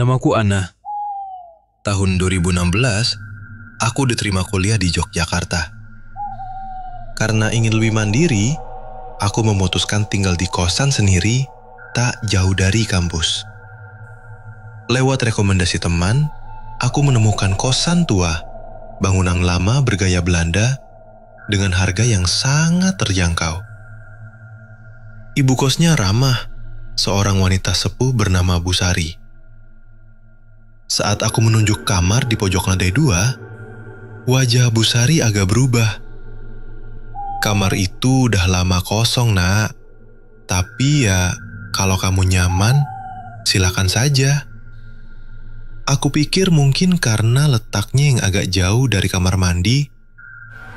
Namaku Ana. Tahun 2016, aku diterima kuliah di Yogyakarta. Karena ingin lebih mandiri, aku memutuskan tinggal di kosan sendiri, tak jauh dari kampus. Lewat rekomendasi teman, aku menemukan kosan tua, bangunan lama bergaya Belanda, dengan harga yang sangat terjangkau. Ibu kosnya ramah, seorang wanita sepuh bernama Bu Sari. Saat aku menunjuk kamar di pojok lantai 2, wajah Bu Sari agak berubah. Kamar itu udah lama kosong, Nak. Tapi ya, kalau kamu nyaman, silakan saja. Aku pikir mungkin karena letaknya yang agak jauh dari kamar mandi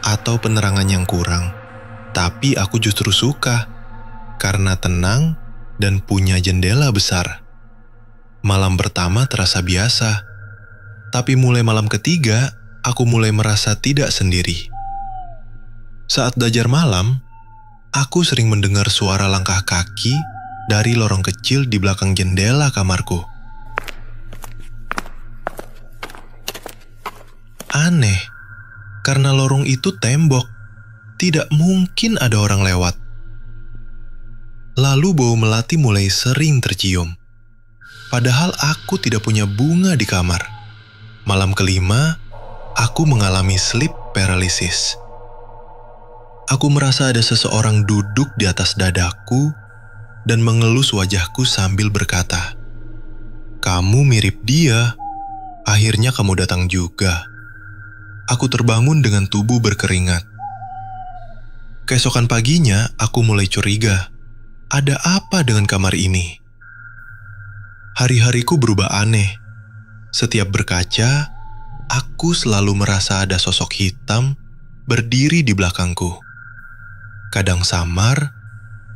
atau penerangan yang kurang. Tapi aku justru suka karena tenang dan punya jendela besar. Malam pertama terasa biasa, tapi mulai malam ketiga, aku mulai merasa tidak sendiri. Saat belajar malam, aku sering mendengar suara langkah kaki dari lorong kecil di belakang jendela kamarku. Aneh, karena lorong itu tembok, tidak mungkin ada orang lewat. Lalu bau melati mulai sering tercium. Padahal aku tidak punya bunga di kamar. Malam kelima, aku mengalami sleep paralysis. Aku merasa ada seseorang duduk di atas dadaku dan mengelus wajahku sambil berkata, "Kamu mirip dia. Akhirnya kamu datang juga." Aku terbangun dengan tubuh berkeringat. Keesokan paginya, aku mulai curiga. Ada apa dengan kamar ini? Hari-hariku berubah aneh. Setiap berkaca, aku selalu merasa ada sosok hitam berdiri di belakangku. Kadang samar,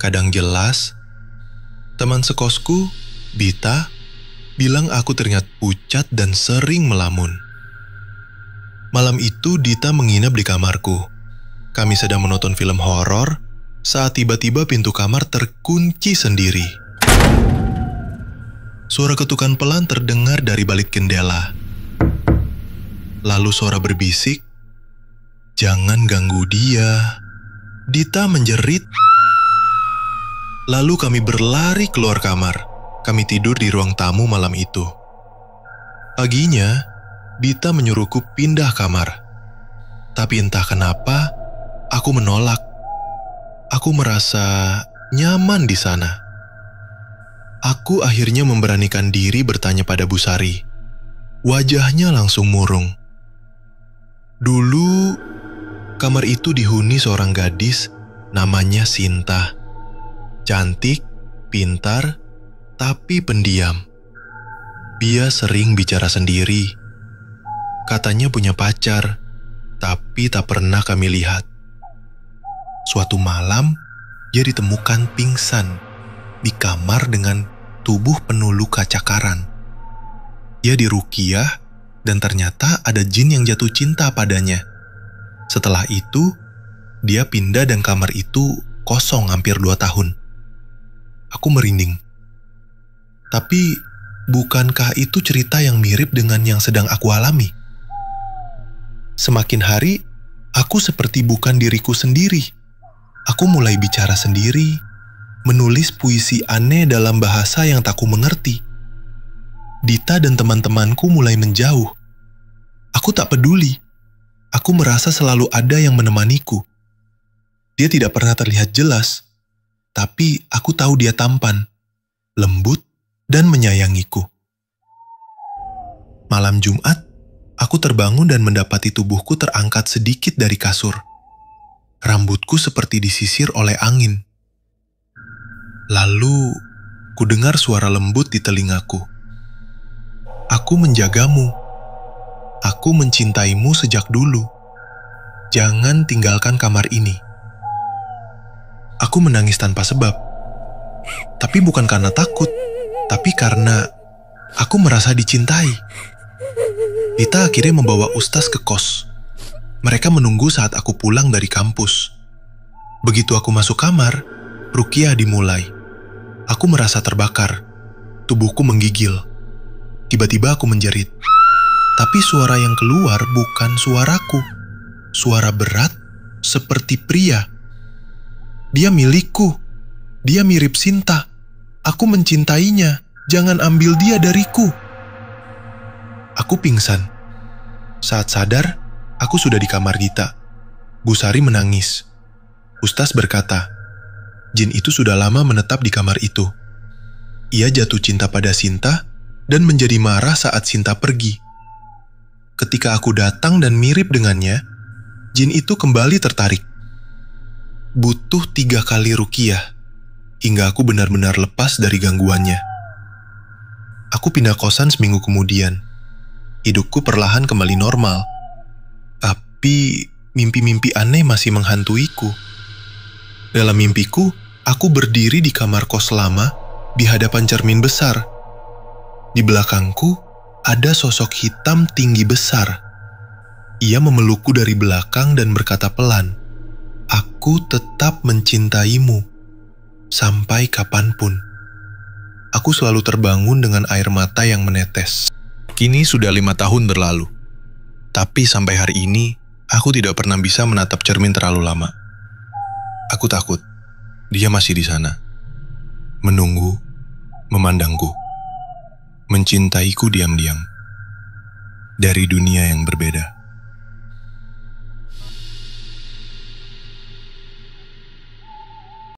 kadang jelas. Teman sekosku, Bita, bilang aku terlihat pucat dan sering melamun. Malam itu Dita menginap di kamarku. Kami sedang menonton film horor saat tiba-tiba pintu kamar terkunci sendiri. Suara ketukan pelan terdengar dari balik jendela. Lalu suara berbisik, "Jangan ganggu dia." Dita menjerit. Lalu kami berlari keluar kamar. Kami tidur di ruang tamu malam itu. Paginya, Dita menyuruhku pindah kamar. Tapi entah kenapa, aku menolak. Aku merasa nyaman di sana. Aku akhirnya memberanikan diri bertanya pada Bu Sari. Wajahnya langsung murung. Dulu, kamar itu dihuni seorang gadis namanya Sinta. Cantik, pintar, tapi pendiam. Dia sering bicara sendiri. Katanya punya pacar, tapi tak pernah kami lihat. Suatu malam, dia ditemukan pingsan di kamar dengan tubuh penuh luka cakaran. Dia diruqyah dan ternyata ada jin yang jatuh cinta padanya. Setelah itu, dia pindah dan kamar itu kosong hampir 2 tahun. Aku merinding. Tapi, bukankah itu cerita yang mirip dengan yang sedang aku alami? Semakin hari, aku seperti bukan diriku sendiri. Aku mulai bicara sendiri, menulis puisi aneh dalam bahasa yang tak ku mengerti. Dita dan teman-temanku mulai menjauh. Aku tak peduli. Aku merasa selalu ada yang menemaniku. Dia tidak pernah terlihat jelas, tapi aku tahu dia tampan, lembut, dan menyayangiku. Malam Jumat, aku terbangun dan mendapati tubuhku terangkat sedikit dari kasur. Rambutku seperti disisir oleh angin. Lalu, ku dengar suara lembut di telingaku. Aku menjagamu. Aku mencintaimu sejak dulu. Jangan tinggalkan kamar ini. Aku menangis tanpa sebab. Tapi bukan karena takut, tapi karena aku merasa dicintai. Dita akhirnya membawa Ustaz ke kos. Mereka menunggu saat aku pulang dari kampus. Begitu aku masuk kamar, ruqyah dimulai. Aku merasa terbakar. Tubuhku menggigil. Tiba-tiba aku menjerit. Tapi suara yang keluar bukan suaraku. Suara berat seperti pria. Dia milikku. Dia mirip Sinta. Aku mencintainya. Jangan ambil dia dariku. Aku pingsan. Saat sadar, aku sudah di kamar Gita. Busari menangis. Ustaz berkata, jin itu sudah lama menetap di kamar itu. Ia jatuh cinta pada Sinta dan menjadi marah saat Sinta pergi. Ketika aku datang dan mirip dengannya, jin itu kembali tertarik. Butuh 3 kali ruqyah hingga aku benar-benar lepas dari gangguannya. Aku pindah kosan seminggu kemudian. Hidupku perlahan kembali normal. Tapi mimpi-mimpi aneh masih menghantuiku. Dalam mimpiku, aku berdiri di kamar kos lama di hadapan cermin besar. Di belakangku ada sosok hitam tinggi besar. Ia memelukku dari belakang dan berkata pelan, "Aku tetap mencintaimu sampai kapanpun." Aku selalu terbangun dengan air mata yang menetes. Kini sudah 5 tahun berlalu. Tapi sampai hari ini, aku tidak pernah bisa menatap cermin terlalu lama. Aku takut. Dia masih di sana. Menunggu, memandangku. Mencintaiku diam-diam. Dari dunia yang berbeda.